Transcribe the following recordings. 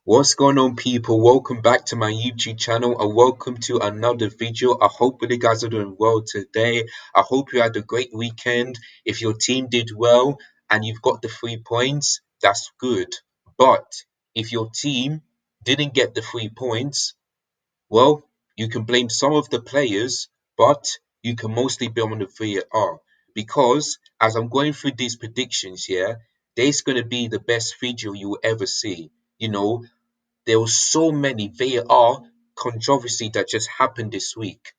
What's going on, people? Welcome back to my YouTube channel and welcome to another video. I hope you guys are doing well today. I hope you had a great weekend. If your team did well and you've got the 3 points, that's good. But if your team didn't get the 3 points, well, you can blame some of the players, but you can mostly blame on the VAR. Because as I'm going through these predictions here, there's going to be the best video you will ever see. You know, there was so many VAR controversy that just happened this week.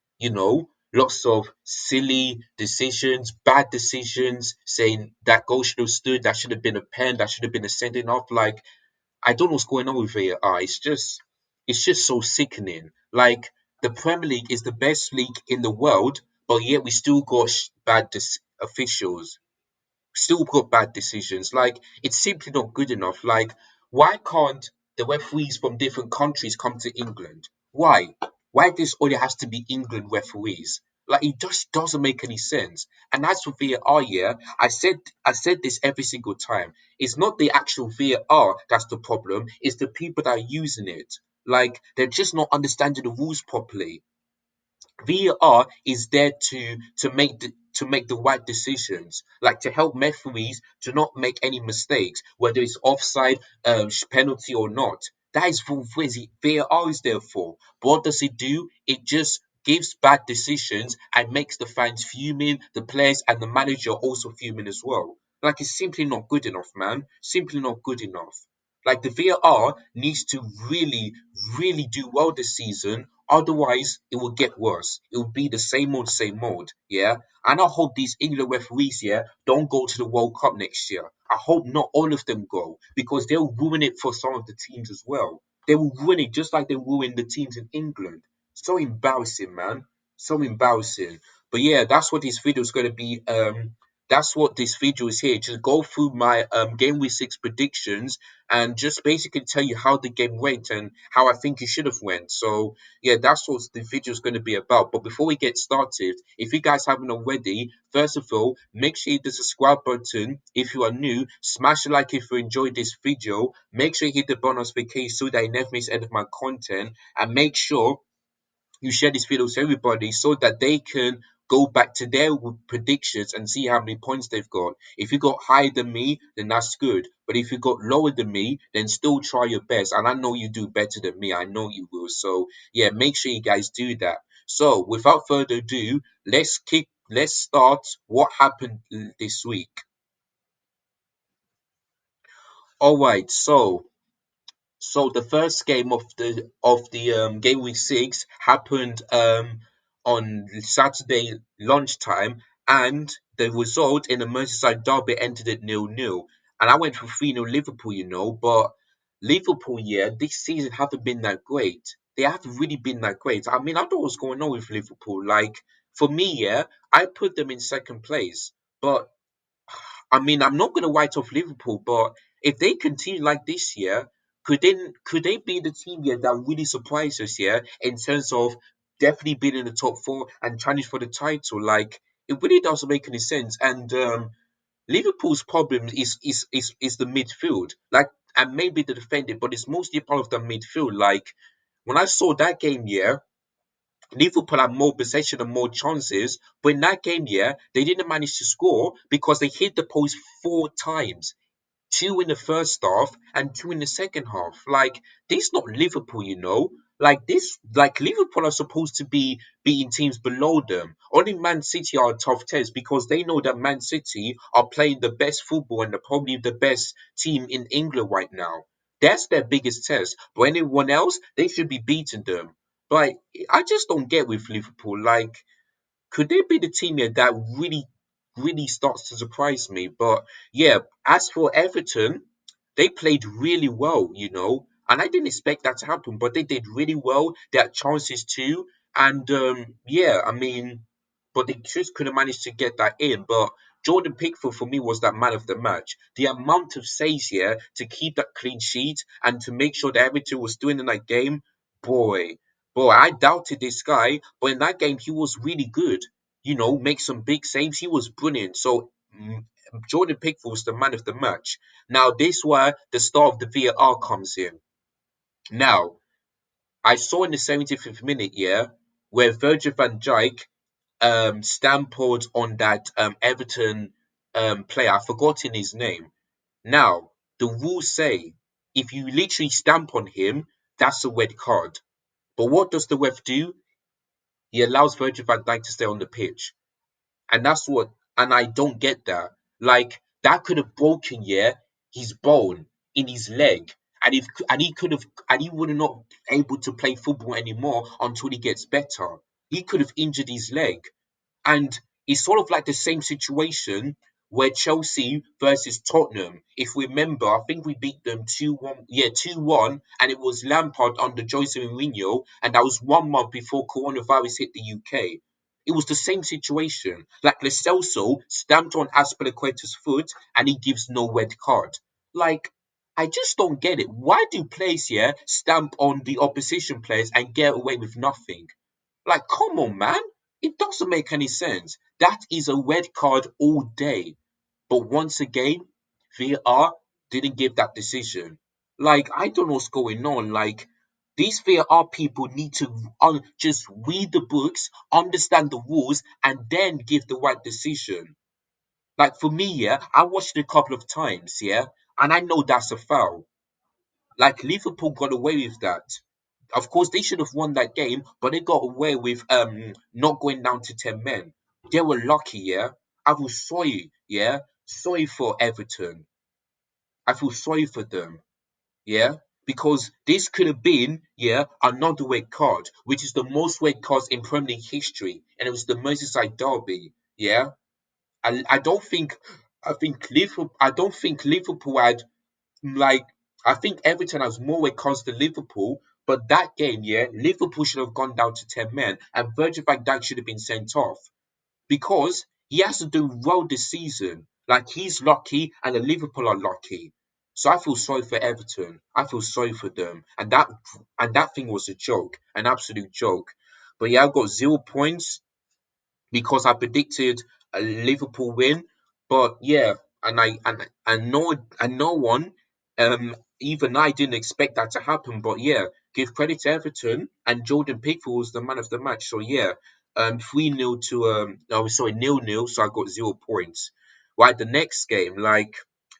Lots of silly decisions, bad decisions, saying that goal should have stood, that should have been a pen, that should have been a sending off. Like, I don't know what's going on with VAR. It's just so sickening. Like, the Premier League is the best league in the world, but yet we still got bad officials, still got bad decisions. Like, it's simply not good enough. Like, why can't the referees from different countries come to England? Why? Why this only has to be England referees? Like, it just doesn't make any sense. And as for VAR, yeah, I said this every single time. It's not the actual VAR that's the problem, it's the people that are using it. Like, they're just not understanding the rules properly. VAR is there to make the right decisions, like to help referees to not make any mistakes, whether it's offside, penalty or not. That is for VAR is there for. But what does it do? It just gives bad decisions and makes the fans fuming, the players and the manager also fuming as well. Like, it's simply not good enough, man. Simply not good enough. Like, the VAR needs to really, really do well this season. Otherwise, it will get worse. It will be the same old, yeah? And I hope these England referees, yeah, don't go to the World Cup next year. I hope not all of them go because they'll ruin it for some of the teams as well. They will ruin it just like they ruined the teams in England. So embarrassing, man. So embarrassing. But yeah, that's what this video is going to be. That's what this video is here. Just go through my game week 6 predictions and just basically tell you how the game went and how I think it should have went. So yeah, that's what the video is going to be about. But before we get started, if you guys haven't already, first of all, make sure you hit the subscribe button. If you are new, smash a like if you enjoyed this video. Make sure you hit the bell notification so that you never miss any of my content, and make sure you share this video to everybody so that they can go back to their predictions and see how many points they've got. If you got higher than me, then that's good. But if you got lower than me, then still try your best. And I know you do better than me. I know you will. So yeah, make sure you guys do that. So without further ado, let's start what happened this week. All right, so the first game of the game week 6 happened on Saturday lunchtime, and the result in the Merseyside derby ended at 0-0. And I went for 3-0 Liverpool, but Liverpool, yeah, this season haven't been that great. They haven't really been that great. I mean, I don't know what's going on with Liverpool. Like, for me, yeah, I put them in second place, but I mean, I'm not going to write off Liverpool, but if they continue like this year, could they be the team here that really surprised us here in terms of definitely being in the top four and challenge for the title? Like, it really doesn't make any sense. And Liverpool's problem is the midfield, like, and maybe the defending, but it's mostly part of the midfield. Like, when I saw that game, yeah. Liverpool had more possession and more chances, but in that game, yeah, they didn't manage to score because they hit the post 4 times. Two in the first half and two in the second half. Like, this is not Liverpool, Like, like, Liverpool are supposed to be beating teams below them. Only Man City are a tough test because they know that Man City are playing the best football and they're probably the best team in England right now. That's their biggest test. But anyone else, they should be beating them. But I just don't get with Liverpool. Like, could they be the team here that really, really starts to surprise me? But yeah, as for Everton, they played really well, and I didn't expect that to happen, but they did really well. They had chances too, and yeah, I mean, but they just couldn't manage to get that in. But Jordan Pickford for me was that man of the match. The amount of saves here to keep that clean sheet and to make sure that Everton was doing in that game, boy, boy, I doubted this guy, but in that game he was really good. Make some big saves. He was brilliant. So Jordan Pickford was the man of the match. Now this where the star of the VAR comes in. Now, I saw in the 75th minute, yeah, where Virgil van Dijk stampled on that Everton player. I've forgotten his name. Now, the rules say if you literally stamp on him, that's a red card. But what does the ref do? He allows Virgil van Dijk to stay on the pitch. And that's what, and I don't get that. Like, that could have broken, yeah, his bone in his leg. And he could have, and he would have not able to play football anymore until he gets better. He could have injured his leg. And it's sort of like the same situation where Chelsea versus Tottenham. If we remember, I think we beat them 2-1. Yeah, 2-1. And it was Lampard under Jose Mourinho. And that was 1 month before coronavirus hit the UK. It was the same situation. Like Lo Celso stamped on Azpilicueta's foot and he gives no red card. Like, I just don't get it. Why do players here stamp on the opposition players and get away with nothing? Like, come on, man. It doesn't make any sense. That is a red card all day. But once again, VAR didn't give that decision. Like, I don't know what's going on. Like, these VAR people need to just read the books, understand the rules, and then give the right decision. Like, for me, yeah, I watched it a couple of times, yeah, and I know that's a foul. Like, Liverpool got away with that. Of course, they should have won that game, but they got away with not going down to 10 men. They were lucky, yeah. I feel sorry, yeah. Sorry for Everton. I feel sorry for them, yeah. Because this could have been, yeah, another red card, which is the most red cards in Premier League history, and it was the Merseyside derby, yeah. I don't think, I don't think Liverpool had like I think Everton has more weight cards than Liverpool, but that game, yeah, Liverpool should have gone down to 10 men and Virgil van Dijk should have been sent off because he has to do well this season. Like he's lucky and the Liverpool are lucky. So I feel sorry for Everton. I feel sorry for them. And that thing was a joke, an absolute joke. But yeah, I've got 0 points because I predicted a Liverpool win. But yeah, and no one, even I didn't expect that to happen. But yeah, give credit to Everton and Jordan Pickford was the man of the match. So yeah, 3-0 to oh sorry 0-0. So I got 0 points. Right, the next game, like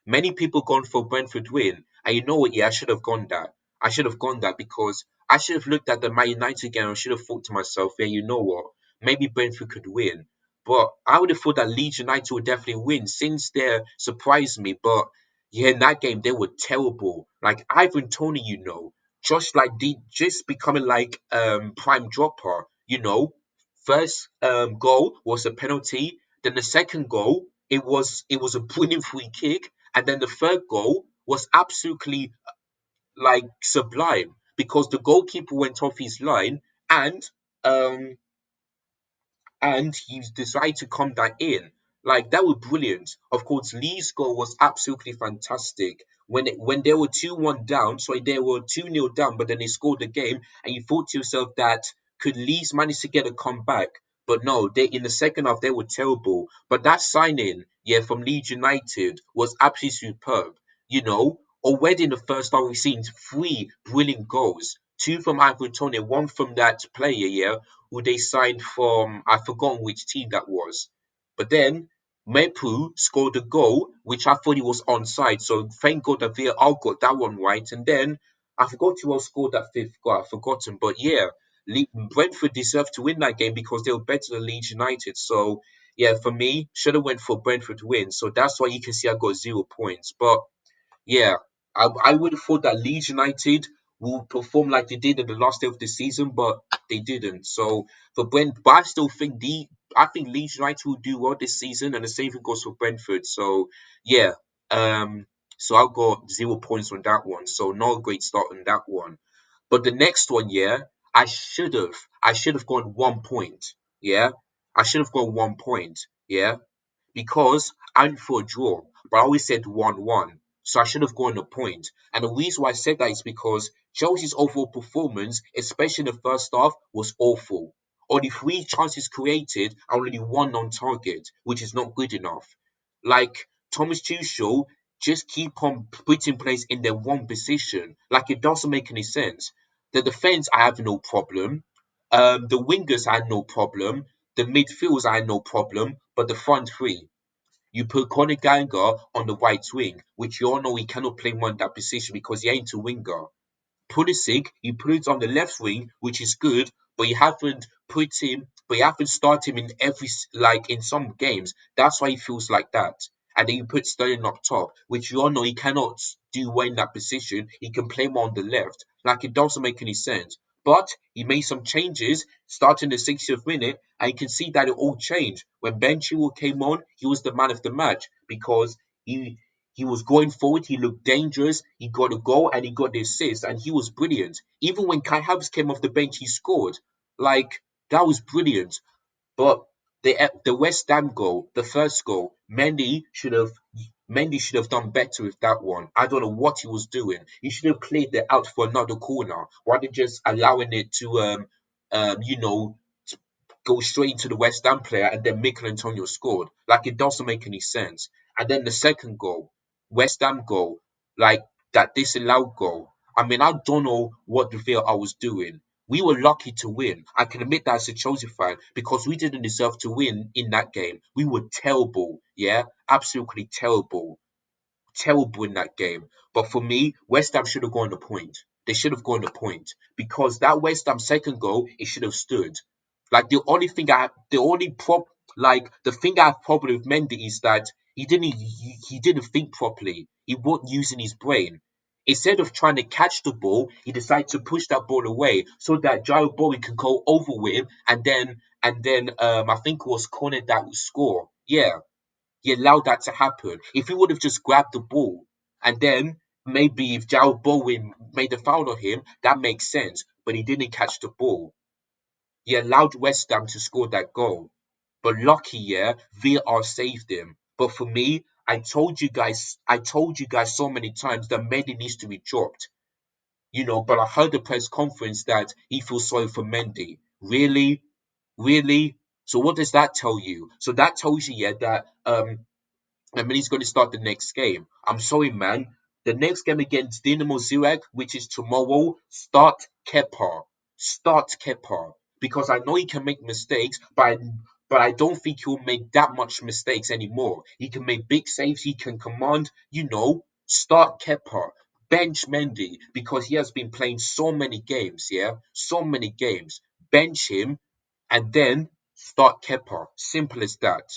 many people gone for Brentford win, and you know what? Yeah, I should have gone that. I should have gone that because I should have looked at the Man United game. I should have thought to myself, yeah, you know what? Maybe Brentford could win. But I would have thought that Leeds United would definitely win since they surprised me. But yeah, in that game they were terrible. Like Ivan Tony, just like just becoming like prime dropper. First goal was a penalty. Then the second goal it was a brilliant free kick, and then the third goal was absolutely like sublime because the goalkeeper went off his line and um he decided to come back in. Like that was brilliant. Of course, Lee's goal was absolutely fantastic. When they were 2-1 down, sorry, they were 2-0 down, but then they scored the game, and you thought to yourself that could Leeds manage to get a comeback? But no, they in the second half they were terrible. But that signing, yeah, from Leeds United was absolutely superb. Already in the first half we've seen three brilliant goals. Two from Ivan Toney, one from that player, yeah, who they signed from, I've forgotten which team that was. But then Mepu scored a goal, which I thought he was onside. So thank God that VAR got that one right. And then I forgot who else scored that fifth goal. I've forgotten. But yeah, Brentford deserved to win that game because they were better than Leeds United. So yeah, for me, should have went for Brentford to win. So that's why you can see I got 0 points. But yeah, I would have thought that Leeds United will perform like they did in the last day of the season, but they didn't. So but I still think I think Leeds United will do well this season, and the same thing goes for Brentford. So yeah, um, so I got 0 points on that one. So not a great start on that one. But the next one, yeah, I should have gone 1 point. Yeah, I should have gone 1 point. Yeah, because I went for a draw, but I always said 1-1. So I should have gone a point. And the reason why I said that is because Chelsea's overall performance, especially in the first half, was awful. Only three chances created and only one on target, which is not good enough. Like Thomas Tuchel just keep on putting players in their one position. Like it doesn't make any sense. The defense, I have no problem. The wingers, I had no problem. The midfields, I had no problem. But the front three, you put Conor Gallagher on the right wing, which you all know he cannot play more in that position because he ain't a winger. Pulisic, you put it on the left wing, which is good, but you haven't started him in like in some games. That's why he feels like that. And then you put Sterling up top, which you all know he cannot do well in that position. He can play more on the left. Like it doesn't make any sense. But he made some changes starting the 60th minute, and you can see that it all changed. When Ben Chilwell came on, he was the man of the match because he he was going forward. He looked dangerous. He got a goal and he got the assist, and he was brilliant. Even when Kai Havertz came off the bench, he scored. Like that was brilliant. But the West Ham goal, the first goal, Mendy should have done better with that one. I don't know what he was doing. He should have cleared it out for another corner rather than just allowing it to you know go straight into the West Ham player and then Mikel Antonio scored. Like it doesn't make any sense. And then the second goal, West Ham goal, like that disallowed goal. I mean, I don't know what the VAR was doing. We were lucky to win. I can admit that as a Chelsea fan because we didn't deserve to win in that game. We were terrible, yeah, absolutely terrible in that game. But for me, West Ham should have gone a point. They should have gone a point because that West Ham second goal, it should have stood. Like the only like the thing I have problem with Mendy is that he didn't think properly. He wasn't using his brain. Instead of trying to catch the ball, he decided to push that ball away so that Jared Bowen can go over with him, and then I think it was Corner that would score. Yeah, he allowed that to happen. If he would have just grabbed the ball and then maybe if Jared Bowen made a foul on him, that makes sense. But he didn't catch the ball. He allowed West Ham to score that goal. But lucky, yeah, VAR saved him. But for me, I told you guys so many times that Mendy needs to be dropped. But I heard the press conference that he feels sorry for Mendy. Really? Really? So what does that tell you? So that tells you, yeah, that and then he's going to start the next game. I'm sorry, man. The next game against Dinamo Zurich, which is tomorrow, start Kepa. Start Kepa. Because I know he can make mistakes, but I don't think he'll make that much mistakes anymore. He can make big saves, he can command, start Kepa. Bench Mendy because he has been playing so many games, yeah? So many games. Bench him and then start Kepa. Simple as that.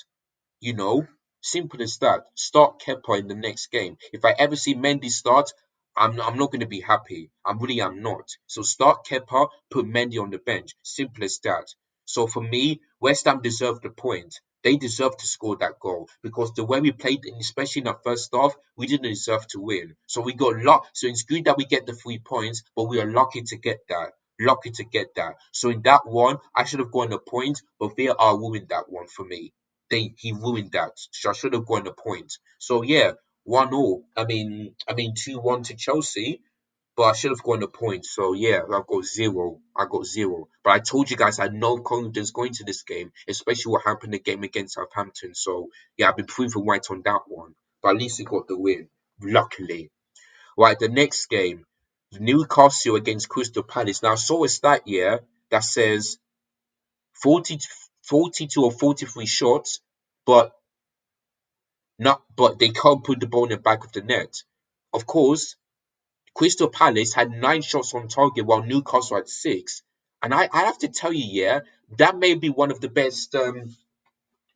You know, simple as that. Start Kepa in the next game. If I ever see Mendy start, I'm not going to be happy. I really am not. So start Kepa, put Mendy on the bench. Simple as that. So for me, West Ham deserved the point. They deserved to score that goal because the way we played, especially in the first half, we didn't deserve to win. So we got luck. So it's good that we get the 3 points, but we are lucky to get that. Lucky to get that. So in that one, I should have gone a point, but VAR ruined that one for me. He ruined that. So I should have gone a point. So yeah, 1-1. I mean 2-1 to Chelsea, but I should have gone a point. So yeah, I got zero. I got zero. But I told you guys I had no confidence going to this game, especially what happened in the game against Southampton. So yeah, I've been proven right on that one. But at least we got the win, luckily. Right, the next game, Newcastle against Crystal Palace. Now I saw a stat here that says 40, 42 or 43 shots, but but they can't put the ball in the back of the net. Of course, Crystal Palace had 9 shots on target while Newcastle had 6. And I have to tell you, yeah, that may be one of the best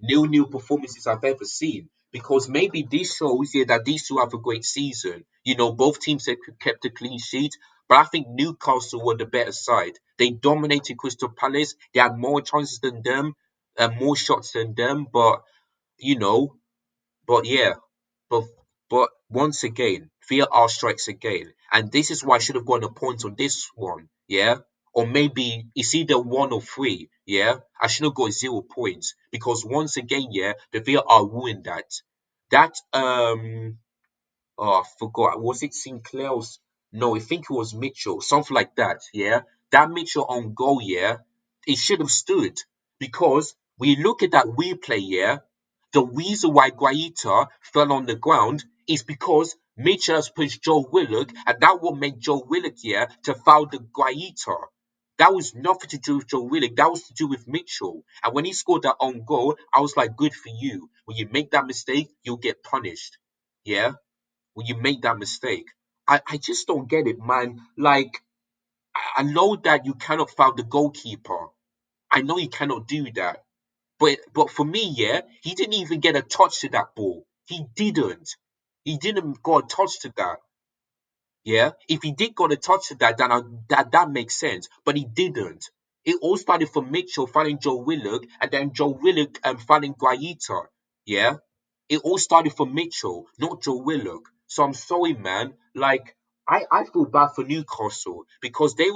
nil-nil performances I've ever seen. Because maybe this shows yeah, that these two have a great season. Both teams have kept a clean sheet, but I think Newcastle were the better side. They dominated Crystal Palace. They had more chances than them, and more shots than them. You know, but yeah, but but once again, VAR strikes again, and this is why I should have gone a point on this one, yeah, or maybe it's either 1 or 3, yeah. I should have got 0 points because once again, yeah, the VAR ruined that. That oh, I forgot. Was it Sinclair's? No, I think it was Mitchell, something like that. Yeah, that Mitchell on goal. Yeah, it should have stood because we look at that replay. Yeah, The reason why Guaita fell on the ground is because Mitchell has pushed Joe Willock, and that will make Joe Willock here to foul the Guaita. That was nothing to do with Joe Willock. That was to do with Mitchell. And when he scored that own goal, I was like, good for you. When you make that mistake, you'll get punished. Yeah? When you make that mistake. I just don't get it, man. Like, I know that you cannot foul the goalkeeper. I know you cannot do that. But for me, yeah, he didn't even get a touch to that ball. He didn't. He didn't got a touch to that. Yeah, if he did got a touch to that, then that makes sense. But he didn't. It all started from Mitchell finding Joe Willock, and then Joe Willock finding Guaita. Yeah, it all started from Mitchell, not Joe Willock. So I'm sorry, man. Like I feel bad for Newcastle because they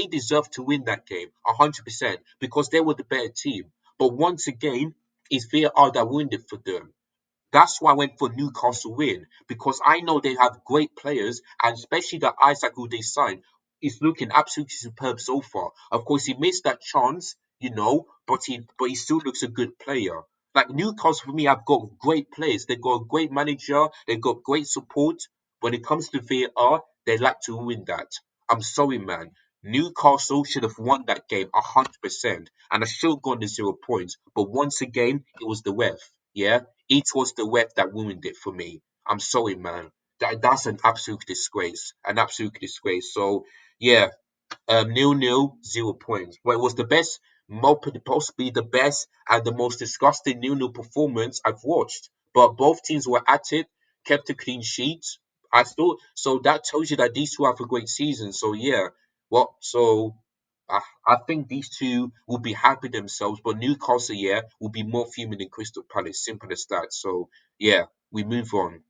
deserve to win that game 100% because they were the better team. But once again, it's VAR that ruined it for them. That's why I went for Newcastle win because I know they have great players, and especially the Isaac who they signed is looking absolutely superb so far. Of course, he missed that chance, but he still looks a good player. Like Newcastle for me, have got great players. They've got a great manager. They've got great support. When it comes to VAR, they like to win that. I'm sorry, man. Newcastle should have won that game 100%, and I should have gone to 0 points. But once again, it was the ref. Yeah, it was the web that ruined it for me. I'm sorry, man. That's an absolute disgrace. An absolute disgrace. So yeah, 0-0, 0 points. Well, it was the best, possibly the best and the most disgusting 0-0 performance I've watched. But both teams were at it, kept a clean sheet. I thought so. That tells you that these two have a great season. So yeah, I think these two will be happy themselves. But Newcastle, yeah, will be more fuming than Crystal Palace. Simple as that. So yeah, we move on.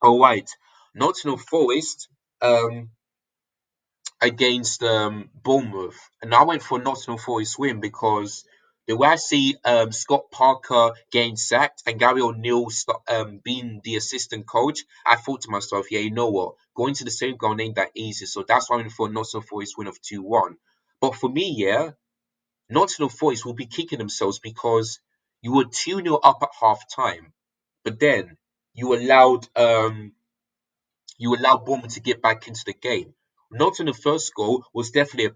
All right, Nottingham Forest. Against Bournemouth, and I went for Nottingham Forest win because the way I see Scott Parker getting sacked and Gary O'Neill being the assistant coach, I thought to myself, yeah, you know what, going to the same goal ain't that easy, so that's why I went for Nottingham Forest win of 2-1. But for me, yeah, Nottingham Forest will be kicking themselves because you were 2-0 up at half time, but then you allowed Bournemouth to get back into the game. Not in the first goal was definitely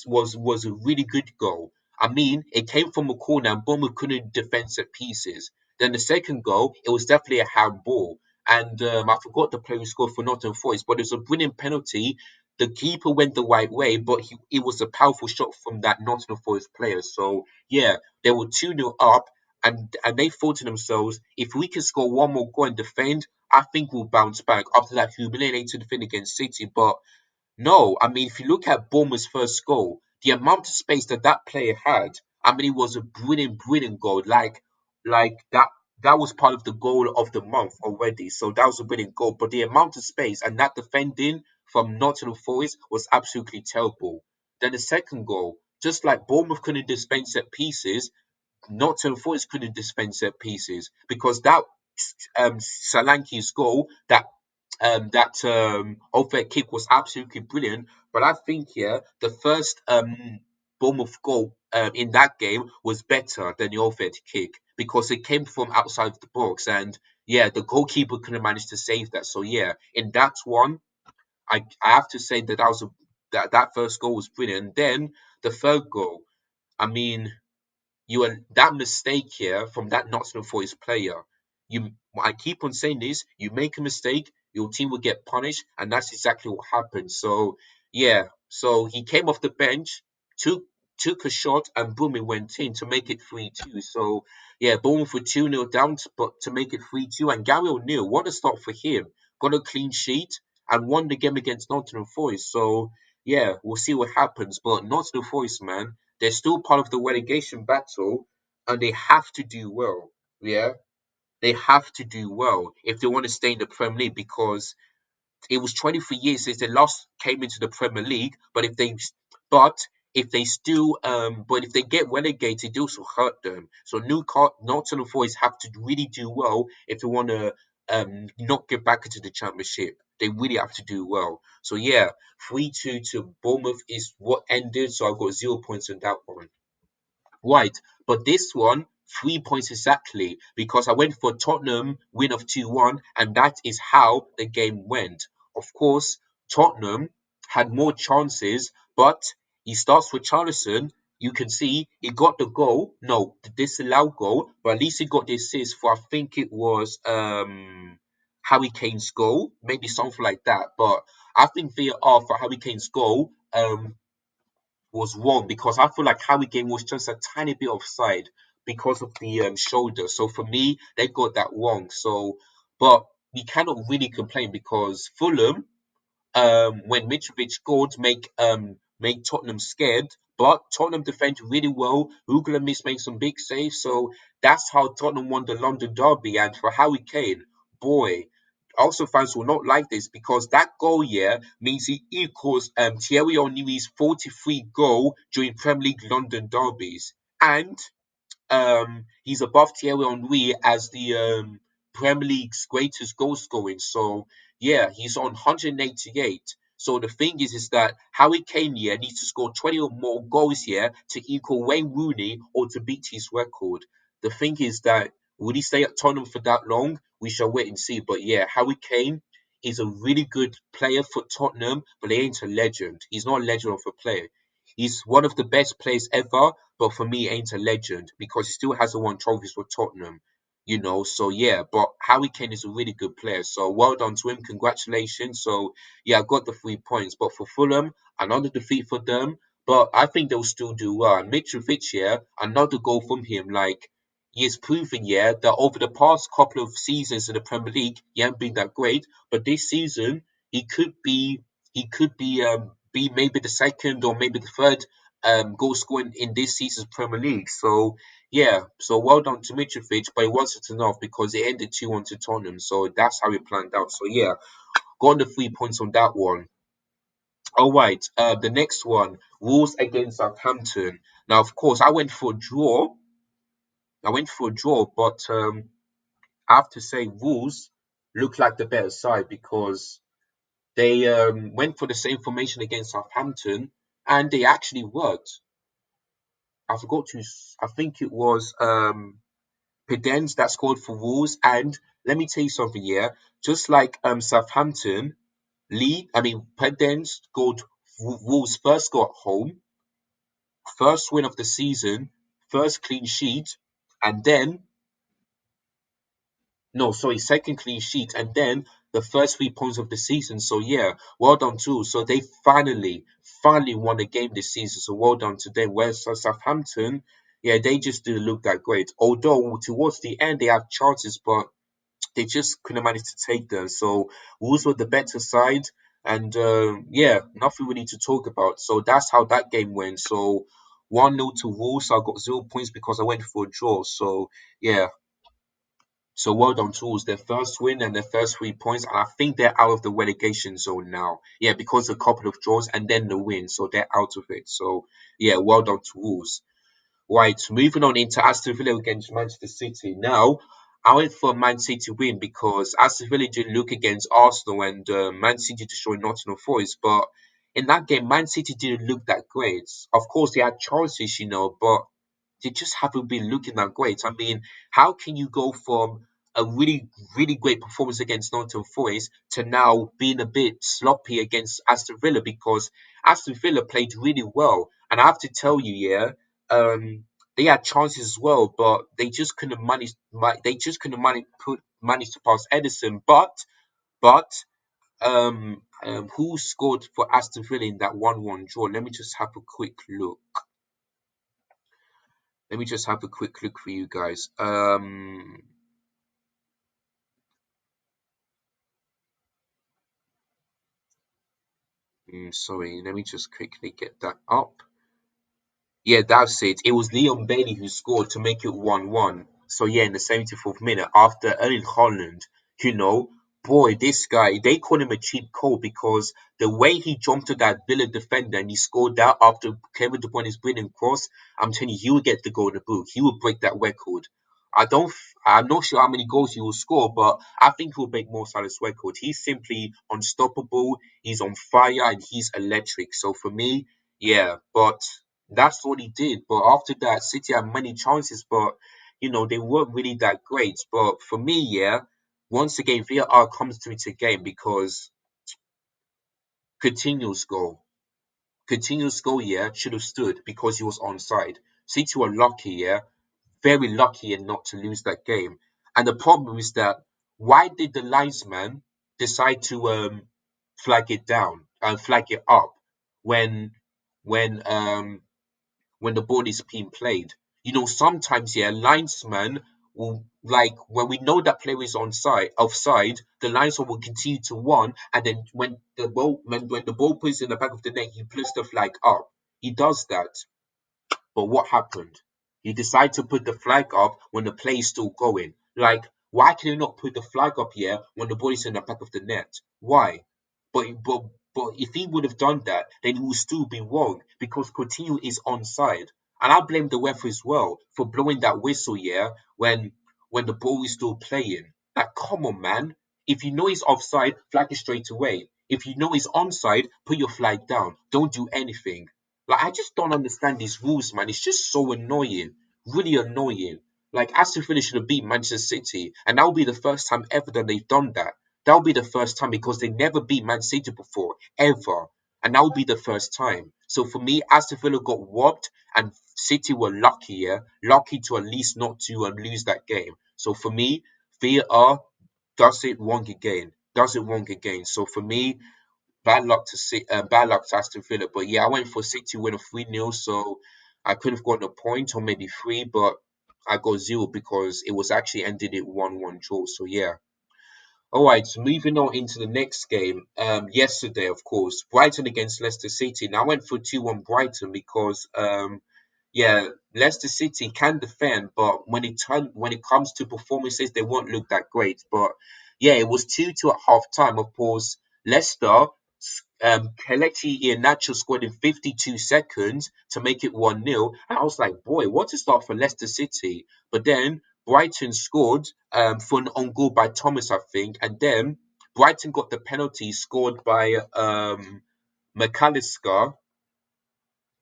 was a really good goal. I mean, it came from a corner and Bournemouth couldn't defend set pieces. Then the second goal, it was definitely a handball. And I forgot the player who scored for Nottingham Forest, but it was a brilliant penalty. The keeper went the right way, but it was a powerful shot from that Nottingham Forest player. So yeah, they were 2-0 up, and they thought to themselves, if we can score one more goal and defend, I think we'll bounce back after that humiliating thing against City. But no, I mean, if you look at Bournemouth's first goal, the amount of space that that player had, I mean, it was a brilliant, brilliant goal. Like that was part of the goal of the month already. So that was a brilliant goal. But the amount of space and that defending from Nottingham Forest was absolutely terrible. Then the second goal, just like Bournemouth couldn't dispense set pieces, Nottingham Forest couldn't dispense set pieces because that Solanke's goal, that overhead kick was absolutely brilliant. But I think here the first Bournemouth goal in that game was better than the overhead kick because it came from outside the box, and yeah, the goalkeeper couldn't manage to save that. So yeah, in that one, I have to say that first goal was brilliant. Then the third goal, I mean, that mistake here from that Nottingham Forest player. You, I keep on saying this. You make a mistake, your team will get punished, and that's exactly what happened. So yeah, so he came off the bench, took took a shot, and boom, it went in to make it 3-2. So yeah, Bournemouth were 2-0 down, but to make it 3-2, and Gary O'Neill, what a start for him! Got a clean sheet and won the game against Nottingham Forest. So yeah, we'll see what happens. But Nottingham Forest, man, they're still part of the relegation battle, and they have to do well. Yeah, they have to do well if they want to stay in the Premier League because it was 23 years since they last came into the Premier League. But if they still, but if they get relegated, it also hurt them. So Nottingham Forest have to really do well if they want to not get back into the Championship. They really have to do well. So yeah, 3-2 to Bournemouth is what ended. So I've got 0 points on that one. Right, but this one 3 points exactly because I went for Tottenham win of 2-1, and that is how the game went. Of course, Tottenham had more chances, but he starts with Charlison. You can see he got the goal, no, the disallowed goal, but at least he got the assist for I think it was Harry Kane's goal, maybe something like that. But I think VAR for Harry Kane's goal was wrong because I feel like Harry Kane was just a tiny bit offside because of the shoulder. So for me, they got that wrong. So, but we cannot really complain because Fulham, when Mitrovic scored, make Tottenham scared. But Tottenham defended really well. Ugla made some big saves, so that's how Tottenham won the London Derby. And for Harry Kane, boy, also fans will not like this because that goal here means he equals Thierry Henry's 43 goal during Premier League London derbies, and he's above Thierry Henry as the Premier League's greatest goal scoring. So yeah, he's on 188. So the thing is that Harry Kane here needs to score 20 or more goals here to equal Wayne Rooney or to beat his record. The thing is that will he stay at Tottenham for that long? We shall wait and see. But yeah, Harry Kane is a really good player for Tottenham, but he ain't a legend. He's not a legend of a player. He's one of the best players ever, but for me, ain't a legend because he still hasn't won trophies for Tottenham. So yeah, but Harry Kane is a really good player. So well done to him. Congratulations. So yeah, I got the 3 points. But for Fulham, another defeat for them. But I think they'll still do well. And Mitrovic here, another goal from him. Like he has proven, yeah, that over the past couple of seasons in the Premier League, he hasn't been that great. But this season, he could be, be maybe the second or maybe the third goal scoring in this season's Premier League. So yeah, so well done to Mitrovic, but it wasn't enough because it ended 2-1 to Tottenham. So that's how it planned out. So yeah, got on the 3 points on that one. All right, the next one, Wolves against Southampton. Now, of course, I went for a draw. But I have to say Wolves look like the better side because they went for the same formation against Southampton and they actually worked. I forgot to. I think it was Pedens that scored for Wolves. And let me tell you something here. Just like Southampton, Pedens scored Wolves' first goal at home, first win of the season, first clean sheet, and then no, sorry, second clean sheet, and then the first 3 points of the season. So yeah, well done too. So they finally won a game this season. So well done to them. Whereas Southampton, yeah, they just didn't look that great. Although towards the end they had chances, but they just couldn't manage to take them. So Wolves were the better side, and yeah, nothing we need to talk about. So that's how that game went. So 1-0 to Wolves. So I got 0 points because I went for a draw. So yeah, so well done to Wolves. Their first win and their first 3 points, and I think they're out of the relegation zone now. Yeah, because a couple of draws and then the win, so they're out of it. So yeah, well done to Wolves. Right, moving on into Aston Villa against Manchester City. Now, I went for a Man City win because Aston Villa didn't look against Arsenal and Man City destroyed Nottingham Forest. But in that game, Man City didn't look that great. Of course, they had chances, but they just haven't been looking that great. I mean, how can you go from a really, really great performance against Nottingham Forest to now being a bit sloppy against Aston Villa because Aston Villa played really well. And I have to tell you, yeah, they had chances as well, but they just couldn't manage. They just couldn't manage to pass Edison. But who scored for Aston Villa in that 1-1 draw? Let me just have a quick look. Let me just have a quick look for you guys. Sorry, let me just quickly get that up. Yeah, that's it. It was Leon Bailey who scored to make it 1-1. So yeah, in the 74th minute after Erling Haaland, you know, boy, this guy, they call him a cheap code because the way he jumped to that Villa defender and he scored that after Kevin De Bruyne's brilliant cross, I'm telling you, he will get the golden boot. He will break that record. I'm not sure how many goals he will score, but I think he'll break Mo Salah's record. He's simply unstoppable. He's on fire and he's electric. So for me, yeah, but that's what he did. But after that, City had many chances, but they weren't really that great. But for me, yeah, once again, VAR comes to into game because Coutinho's goal. Coutinho's goal, yeah, should have stood because he was onside. City were lucky, yeah, very lucky and not to lose that game. And the problem is that why did the linesman decide to flag it down and flag it up when when um when the ball is being played? Sometimes yeah, linesman will like when we know that player is offside, the linesman will continue to run, and then when the ball puts in the back of the net, he puts the flag up. He does that. But what happened? He decided to put the flag up when the play is still going. Like, why can you not put the flag up here when the ball is in the back of the net? Why? But if he would have done that, then he would still be wrong because Coutinho is onside. And I blame the ref as well for blowing that whistle, yeah, when the ball is still playing. Like, come on, man. If you know he's offside, flag it straight away. If you know he's onside, put your flag down. Don't do anything. Like, I just don't understand these rules, man. It's just so annoying. Really annoying. Like, Aston Villa should have beat Manchester City, and that will be the first time ever that they've done that. That will be the first time because they never beat Man City before, ever. And that will be the first time. So for me, Aston Villa got robbed, and City were lucky, yeah? Lucky to at least not to lose that game. So for me, VAR does it wrong again. Does it wrong again. So for me, bad luck to Aston Villa. But yeah, I went for City to win a 3-0, so I could have gotten a point or maybe three, but I got zero because it was actually ended it 1-1 draw. So yeah. All right, so moving on into the next game. Yesterday, of course, Brighton against Leicester City. Now I went for 2-1 Brighton because yeah, Leicester City can defend, but when it comes to performances, they won't look that great. But yeah, it was 2-2 at half time. Of course, Leicester Kelechi Iheanacho scored in 52 seconds to make it 1-0. And I was like, boy, what a start for Leicester City. But then Brighton scored for an own goal by Thomas, I think. And then Brighton got the penalty scored by McAllister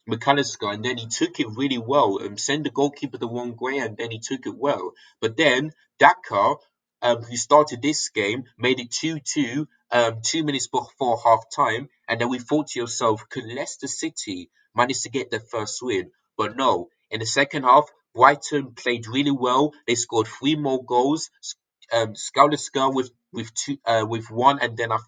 and then he took it really well and sent the goalkeeper the wrong way, and then he took it well. But then Daka, who started this game, made it 2-2, 2 minutes before half time, and then we thought to yourself, could Leicester City manage to get their first win? But no, in the second half, Brighton played really well. They scored three more goals. Scouser with one, and then I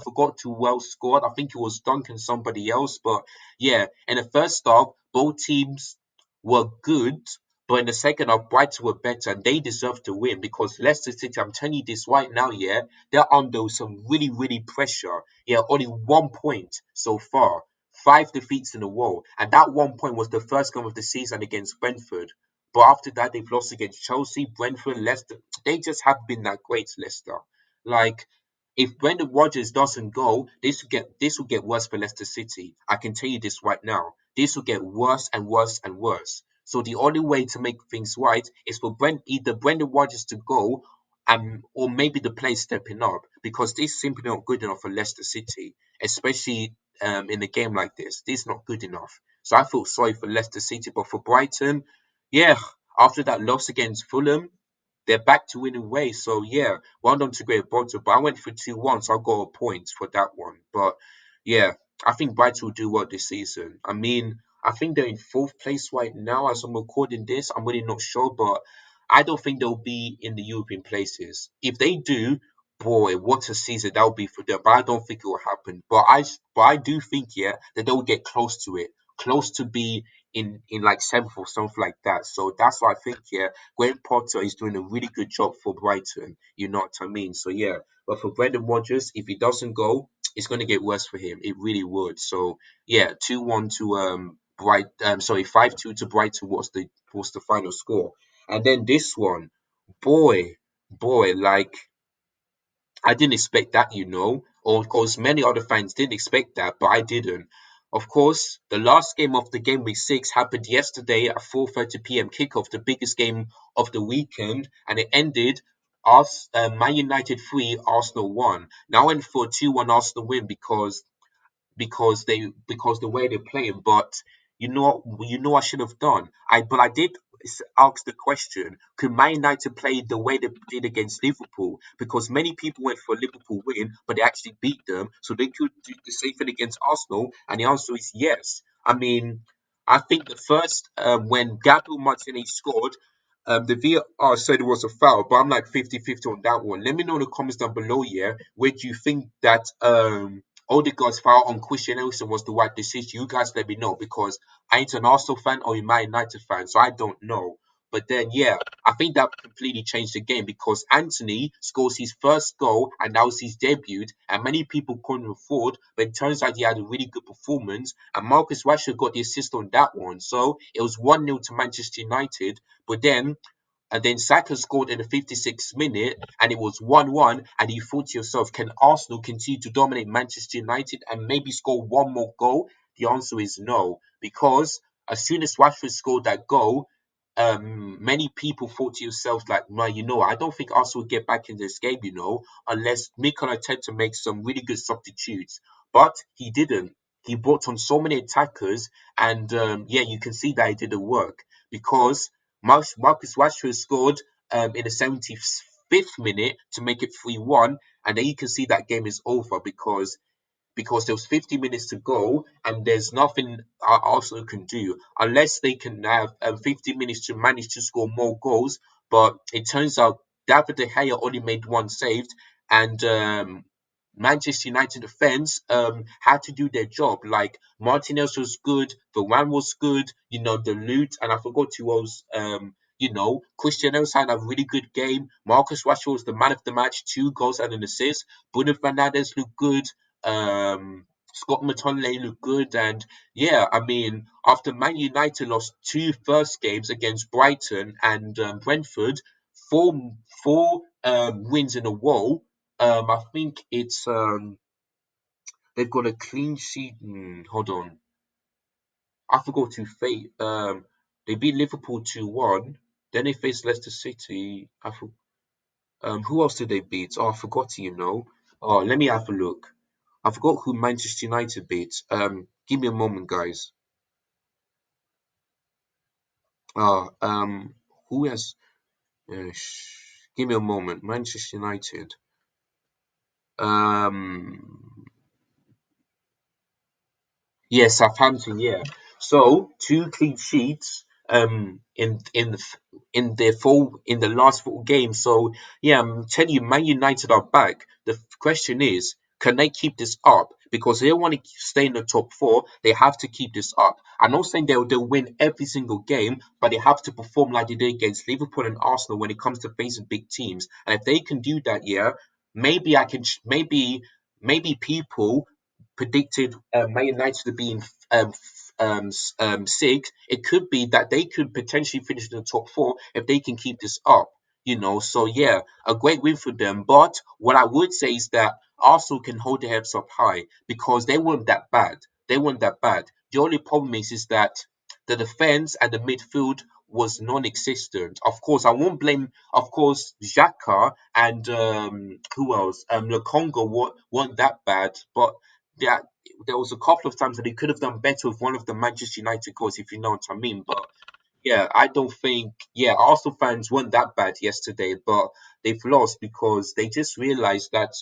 forgot who well scored. I think it was Duncan somebody else, but yeah, in the first half, both teams were good, but in the second half, Brighton were better and they deserved to win because Leicester City, I'm telling you this right now, yeah, they're under some really, really pressure. Yeah, only 1 point so far, five defeats in a row, and that 1 point was the first game of the season against Brentford. But after that, they've lost against Chelsea, Brentford, Leicester. They just haven't been that great, Leicester. Like, if Brendan Rodgers doesn't go, this will get worse for Leicester City. I can tell you this right now. This will get worse and worse and worse. So the only way to make things right is for either Brendan Rodgers to go, or maybe the players stepping up because this is simply not good enough for Leicester City, especially in a game like this. This is not good enough. So I feel sorry for Leicester City, but for Brighton, yeah, after that loss against Fulham, they're back to winning ways. So yeah, well done to Great Brighton. But I went for 2-1, so I got a point for that one. But yeah, I think Brighton will do well this season. I mean, I think they're in fourth place right now as I'm recording this. I'm really not sure, but I don't think they'll be in the European places. If they do, boy, what a season that will be for them. But I don't think it will happen. But I do think, yeah, that they'll get close to it, close to be in like seventh or something like that. So that's why I think, yeah, Graham Potter is doing a really good job for Brighton. You know what I mean? So yeah, but for Brendan Rodgers, if he doesn't go, it's going to get worse for him. It really would. So yeah, 2-1 to sorry, 5-2 to Brighton was the final score. And then this one, boy, like I didn't expect that, or of course many other fans didn't expect that, but I didn't. Of course, the last game of the game week 6 happened yesterday at 4:30 p.m. kickoff, the biggest game of the weekend, and it ended us Man United 3, Arsenal 1. Now I went for a 2-1 Arsenal win because the way they're playing, but you know what I should have done. I did ask the question: could Man United play the way they did against Liverpool? Because many people went for a Liverpool win, but they actually beat them, so they could do the same thing against Arsenal. And the answer is yes. I mean, I think the first when Gabriel Martinez scored. The VR said it was a foul, but I'm like 50-50 on that one. Let me know in the comments down below, yeah, where do you think that Odegaard's foul on Christian Eriksen was the right decision? You guys let me know because I ain't an Arsenal fan or a Man United fan, so I don't know. But then, yeah, I think that completely changed the game because Anthony scores his first goal and that was his debut. And many people couldn't afford, but it turns out he had a really good performance. And Marcus Rashford got the assist on that one. So it was 1-0 to Manchester United. But then Saka scored in the 56th minute and it was 1-1. And you thought to yourself, can Arsenal continue to dominate Manchester United and maybe score one more goal? The answer is no, because as soon as Rashford scored that goal, many people thought to yourself, like, well, I don't think Arsenal will get back in this game, unless Mikel Arteta makes some really good substitutes. But he didn't. He brought on so many attackers, and yeah, you can see that it didn't work because Marcus Rashford scored in the 75th minute to make it 3-1, and then you can see that game is over because there was 50 minutes to go and there's nothing Arsenal can do unless they can have 50 minutes to manage to score more goals. But it turns out David De Gea only made one saved, and Manchester United defense had to do their job. Like Martinez was good, Varane was good, the loot, and I forgot who else. Christian Eriksen had a really good game. Marcus Rashford was the man of the match, 2 goals and an assist. Bruno Fernandes looked good. Scott McTominay looked good, and yeah, I mean, after Man United lost 2 first games against Brighton and Brentford, four wins in a row. I think it's they've got a clean sheet. Hold on, I forgot to fate. They beat Liverpool 2-1. Then they faced Leicester City. Who else did they beat? Oh, I forgot. Oh, let me have a look. I forgot who Manchester United beat. Give me a moment, guys. Uh, um, who has? Give me a moment. Manchester United. Um, Yeah, Southampton. Yeah. So 2 clean sheets. In the last 4 games. So yeah, I'm telling you, Man United are back. The question is, can they keep this up? Because they want to stay in the top four. They have to keep this up. I'm not saying they'll win every single game, but they have to perform like they did against Liverpool and Arsenal when it comes to facing big teams. And if they can do that, yeah, maybe I can. Maybe people predicted Man United to be in six, it could be that they could potentially finish in the top four if they can keep this up. So yeah, a great win for them. But what I would say is that Arsenal can hold their heads up high because they weren't that bad. They weren't that bad. The only problem is that the defense and the midfield was non-existent. Of course, I won't blame. Of course, Xhaka and who else? The Congo weren't that bad, but that there was a couple of times that he could have done better with one of the Manchester United goals, if you know what I mean. But yeah, I don't think. Yeah, Arsenal fans weren't that bad yesterday, but they've lost because they just realised that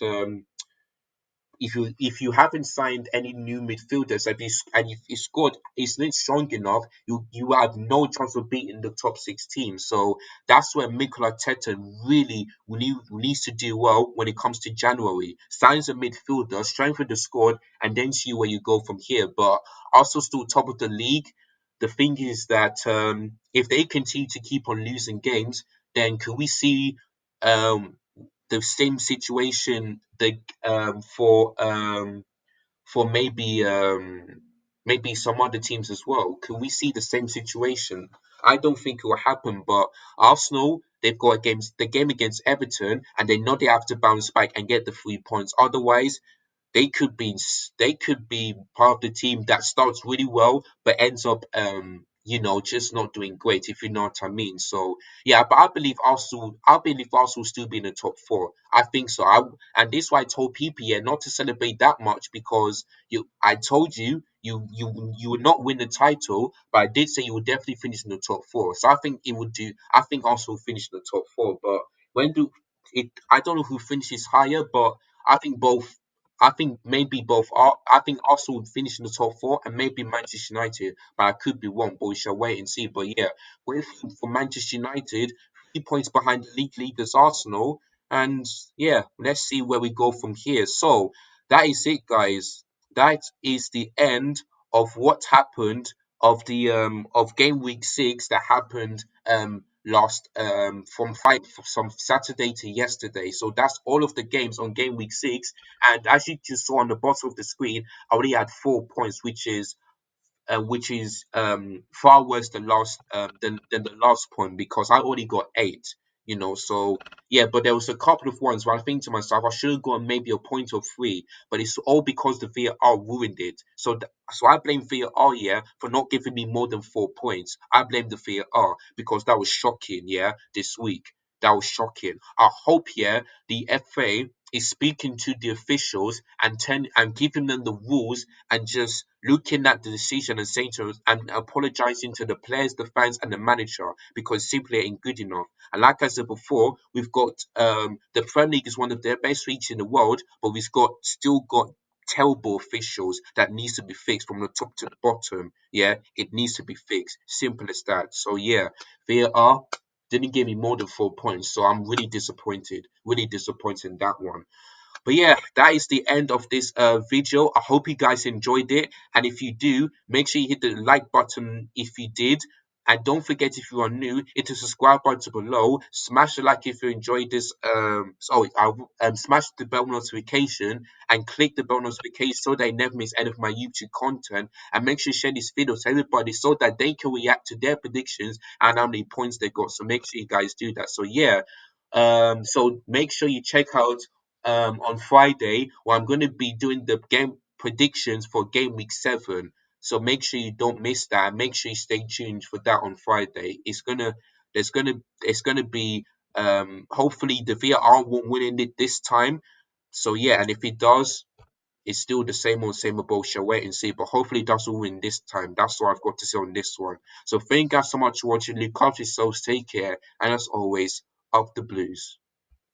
if you haven't signed any new midfielders and if your squad isn't strong enough, you have no chance of beating the top 6 teams. So that's where Mikel Arteta really needs to do well when it comes to January. Signs a midfielder, strengthen the squad, and then see where you go from here. But also still top of the league. The thing is that if they continue to keep on losing games, then can we see um, the same situation for maybe some other teams as well. Can we see the same situation? I don't think it will happen, but Arsenal, they've got the game against Everton and they know they have to bounce back and get the 3 points. Otherwise, they could be part of the team that starts really well but ends up just not doing great, if you know what I mean. So yeah, but I believe Arsenal will still be in the top four. I think so. And this is why I told people, yeah, not to celebrate that much because I told you you would not win the title, but I did say you would definitely finish in the top four. So I think it would do. I think Arsenal will finish in the top four. But when do it? I don't know who finishes higher, but I think both. I think maybe both. I think Arsenal would finish in the top four, and maybe Manchester United. But I could be wrong. But we shall wait and see. But yeah, wait for Manchester United, 3 points behind the league leaders Arsenal, and yeah, let's see where we go from here. So that is it, guys. That is the end of what happened of game week 6 that happened last from Saturday to yesterday. So that's all of the games on game week 6. And as you just saw on the bottom of the screen, I already had 4 points, which is far worse than the last point because I already got 8. So yeah, but there was a couple of ones where I think to myself I should have got maybe a point or three, but it's all because the VAR ruined it. So I blame VAR, yeah, for not giving me more than 4 points. I blame the VAR because that was shocking, yeah, this week. That was shocking. I hope, yeah, the FA is speaking to the officials and giving them the rules and just looking at the decision and saying to us and apologizing to the players, the fans, and the manager because simply ain't good enough. And like I said before, we've got the Premier League is one of their best leagues in the world, but we've still got terrible officials that needs to be fixed from the top to the bottom. Yeah, it needs to be fixed. Simple as that. So yeah, VAR didn't give me more than 4 points, so I'm really disappointed. Really disappointed in that one. But yeah, that is the end of this video. I hope you guys enjoyed it. And if you do, make sure you hit the like button if you did. And don't forget, if you are new, hit the subscribe button below. Smash the like if you enjoyed this. Smash the bell notification and click the bell notification so that you never miss any of my YouTube content. And make sure you share this video to everybody so that they can react to their predictions and how many points they got. So make sure you guys do that. So yeah, so make sure you check out on Friday, where I'm going to be doing the game predictions for game week 7. So make sure you don't miss that. Make sure you stay tuned for that on Friday. It's gonna be hopefully the VAR won't win it this time. So yeah, and if it does, it's still the same old bullshit. Wait and see, but hopefully it doesn't win this time. That's what I've got to say on this one. So thank you guys so much for watching. Look after yourselves, take care, and as always, up the blues.